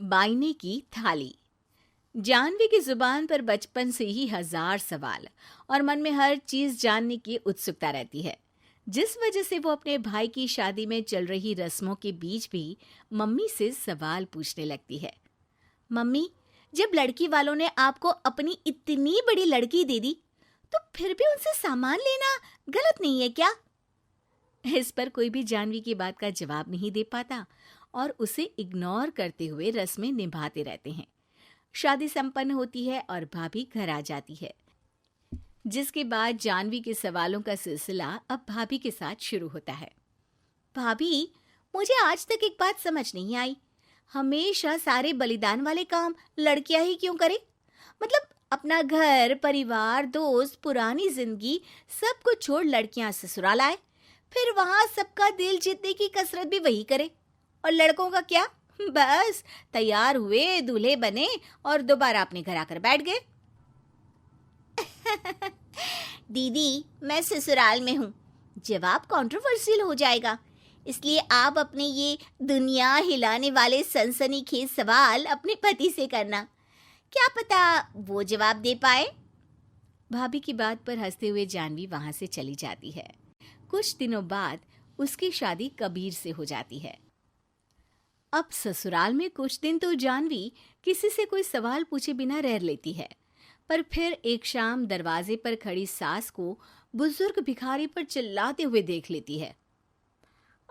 बायने की थाली। जानवी की जुबान पर बचपन से ही हजार सवाल और मन में हर चीज जानने की उत्सुकता रहती है, जिस वजह से वो अपने भाई की शादी में चल रही रस्मों के बीच भी मम्मी से सवाल पूछने लगती है। मम्मी, जब लड़की वालों ने आपको अपनी इतनी बड़ी लड़की दे दी, तो फिर भी उनसे सामान लेना गलत नहीं है क्या? इस पर कोई भी जानवी की बात का जवाब नहीं दे पाता और उसे इग्नोर करते हुए रस्में निभाते रहते हैं। शादी संपन्न होती है और भाभी घर आ जाती है, जिसके बाद जानवी के सवालों का सिलसिला अब भाभी के साथ शुरू होता है। भाभी, मुझे आज तक एक बात समझ नहीं आई, हमेशा सारे बलिदान वाले काम लड़कियां ही क्यों करें? मतलब अपना घर, परिवार, दोस्त, पुरानी जिंदगी सब कुछ छोड़ लड़कियां ससुराल आए, फिर वहां सबका दिल जीतने की कसरत भी वही करे। और लड़कों का क्या? बस तैयार हुए, दूल्हे बने और दोबारा अपने घर आकर बैठ गए। दीदी, मैं ससुराल में हूँ, जवाब कंट्रोवर्शियल हो जाएगा, इसलिए आप अपने ये दुनिया हिलाने वाले सनसनीखेज सवाल अपने पति से करना, क्या पता वो जवाब दे पाए। भाभी की बात पर हंसते हुए जानवी वहां से चली जाती है। कुछ दिनों बाद उसकी शादी कबीर से हो जाती है। अब ससुराल में कुछ दिन तो जानवी किसी से कोई सवाल पूछे बिना रह लेती है, पर फिर एक शाम दरवाजे पर खड़ी सास को बुजुर्ग भिखारी पर चिल्लाते हुए देख लेती है।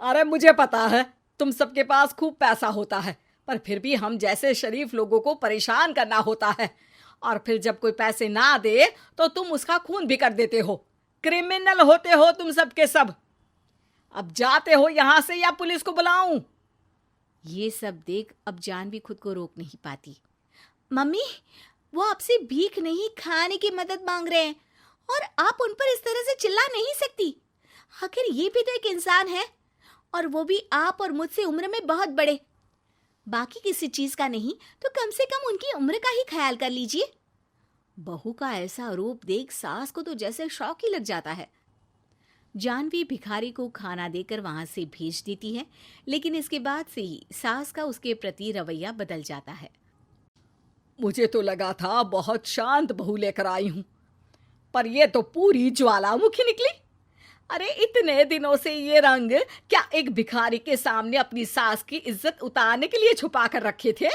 अरे मुझे पता है तुम सबके पास खूब पैसा होता है, पर फिर भी हम जैसे शरीफ लोगों को परेशान करना होता है, और फिर जब कोई पैसे ना दे तो तुम उसका खून भी कर देते हो। क्रिमिनल होते हो तुम सबके सब। अब जाते हो यहां से या पुलिस को बुलाऊं? ये सब देख अब जानवी खुद को रोक नहीं पाती। मम्मी, वो आपसे भीख नहीं, खाने की मदद मांग रहे हैं और आप उन पर इस तरह से चिल्ला नहीं सकती। आखिर ये भी तो एक इंसान है, और वो भी आप और मुझसे उम्र में बहुत बड़े। बाकी किसी चीज का नहीं तो कम से कम उनकी उम्र का ही ख्याल कर लीजिए। बहू का ऐसा रूप देख सास को तो जैसे शौक ही लग जाता है। जानवी भिखारी को खाना देकर वहां से भेज देती है, लेकिन इसके बाद से ही सास का उसके प्रति रवैया बदल जाता है। मुझे तो लगा था बहुत शांत बहू लेकर आई हूं, पर ये तो पूरी ज्वालामुखी निकली। अरे इतने दिनों से ये रंग क्या एक भिखारी के सामने अपनी सास की इज्जत उतारने के लिए छुपा कर रखे थे?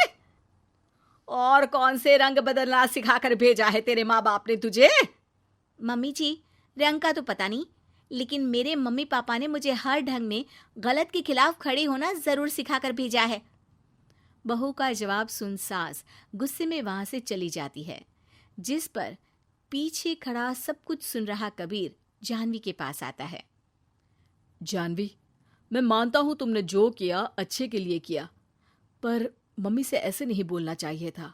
और कौन से रंग बदलना सिखा कर भेजा है तेरे माँ बाप ने तुझे? मम्मी जी, रंग का तो पता नहीं, लेकिन मेरे मम्मी पापा ने मुझे हर ढंग में गलत के खिलाफ खड़े होना जरूर सिखाकर भेजा है। बहू का जवाब सुन सास गुस्से में वहां से चली जाती है, जिस पर पीछे खड़ा सब कुछ सुन रहा कबीर जानवी के पास आता है। जानवी, मैं मानता हूं तुमने जो किया अच्छे के लिए किया, पर मम्मी से ऐसे नहीं बोलना चाहिए था।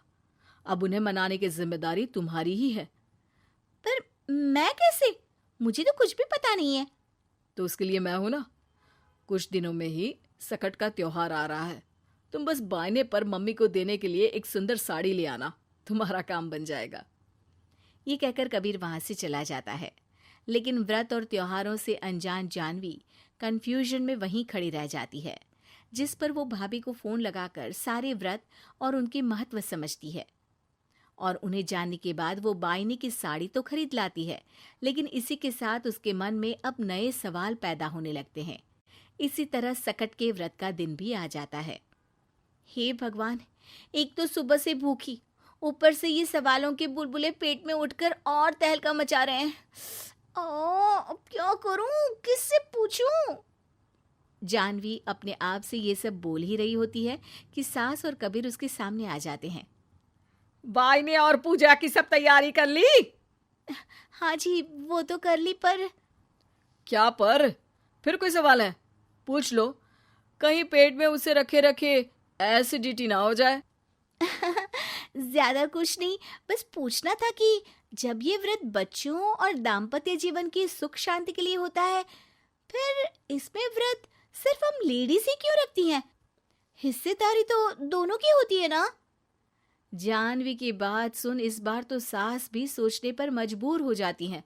अब उन्हें मनाने की जिम्मेदारी तुम्हारी ही है। पर मैं कैसे? मुझे तो कुछ भी पता नहीं है। तो उसके लिए मैं हूं ना। कुछ दिनों में ही सकट का त्योहार आ रहा है, तुम बस बायने पर मम्मी को देने के लिए एक सुंदर साड़ी ले आना, तुम्हारा काम बन जाएगा। ये कहकर कबीर वहां से चला जाता है, लेकिन व्रत और त्योहारों से अनजान जानवी कंफ्यूजन में वहीं खड़ी रह जाती है, जिस पर वो भाभी को फोन लगाकर सारे व्रत और उनके महत्व समझती है। और उन्हें जानने के बाद वो बायने की साड़ी तो खरीद लाती है, लेकिन इसी के साथ उसके मन में अब नए सवाल पैदा होने लगते हैं। इसी तरह सकट के व्रत का दिन भी आ जाता है। हे भगवान, एक तो सुबह से भूखी, ऊपर से ये सवालों के बुलबुले पेट में उठकर और तहलका मचा रहे हैं। अब क्या करूं, किससे पूछूं? जानवी अपने आप से ये सब बोल ही रही होती है कि सास और कबीर उसके सामने आ जाते हैं। बायने और पूजा की सब तैयारी कर ली? हाँ जी, वो तो कर ली, पर क्या पर? फिर कोई सवाल है? पूछ लो, कहीं पेट में उसे रखे रखे एसिडिटी ना हो जाए। ज्यादा कुछ नहीं, बस पूछना था कि जब ये व्रत बच्चों और दाम्पत्य जीवन की सुख शांति के लिए होता है, फिर इसमें व्रत सिर्फ हम लेडीज ही क्यों रखती हैं? हिस्सेदारी तो दोनों की होती है ना? जानवी की बात सुन इस बार तो सास भी सोचने पर मजबूर हो जाती हैं।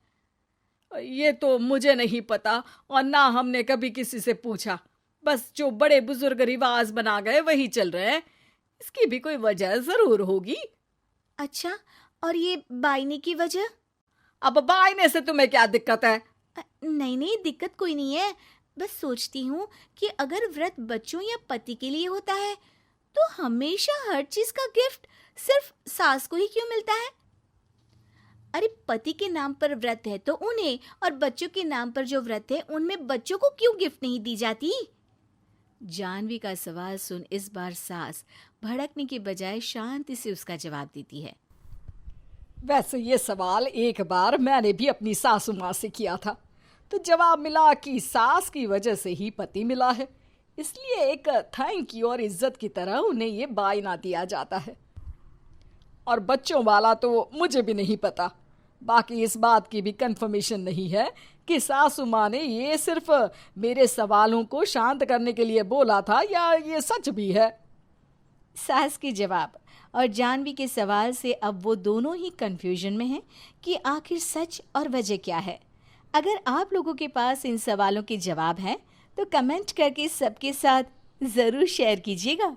ये तो मुझे नहीं पता, और ना हमने कभी किसी से पूछा। बस जो बड़े बुजुर्ग रिवाज बना गए वही चल रहे हैं। इसकी भी कोई वजह जरूर होगी। अच्छा, और ये बायने की वजह? अब बायने से तुम्हें क्या दिक्कत है? नहीं नहीं, दिक्कत कोई नहीं है। बस सोचती हूँ कि अगर व्रत बच्चों या पति के लिए होता है तो हमेशा हर चीज का गिफ्ट सिर्फ सास को ही क्यों मिलता है? अरे पति के नाम पर व्रत है तो उन्हें, और बच्चों के नाम पर जो व्रत है उनमें बच्चों को क्यों गिफ्ट नहीं दी जाती? जानवी का सवाल सुन इस बार सास भड़कने के बजाय शांति से उसका जवाब देती है। वैसे ये सवाल एक बार मैंने भी अपनी सासू माँ से किया था, तो जवाब मिला कि सास की वजह से ही पति मिला है, इसलिए एक थैंक यू और इज्जत की तरह उन्हें ये बायना दिया जाता है। और बच्चों वाला तो मुझे भी नहीं पता। बाकी इस बात की भी कंफर्मेशन नहीं है कि सासू माँ ने ये सिर्फ मेरे सवालों को शांत करने के लिए बोला था या ये सच भी है। सास के जवाब और जानवी के सवाल से अब वो दोनों ही कंफ्यूजन में हैं कि आखिर सच और वजह क्या है। अगर आप लोगों के पास इन सवालों के जवाब हैं तो कमेंट करके सबके साथ ज़रूर शेयर कीजिएगा।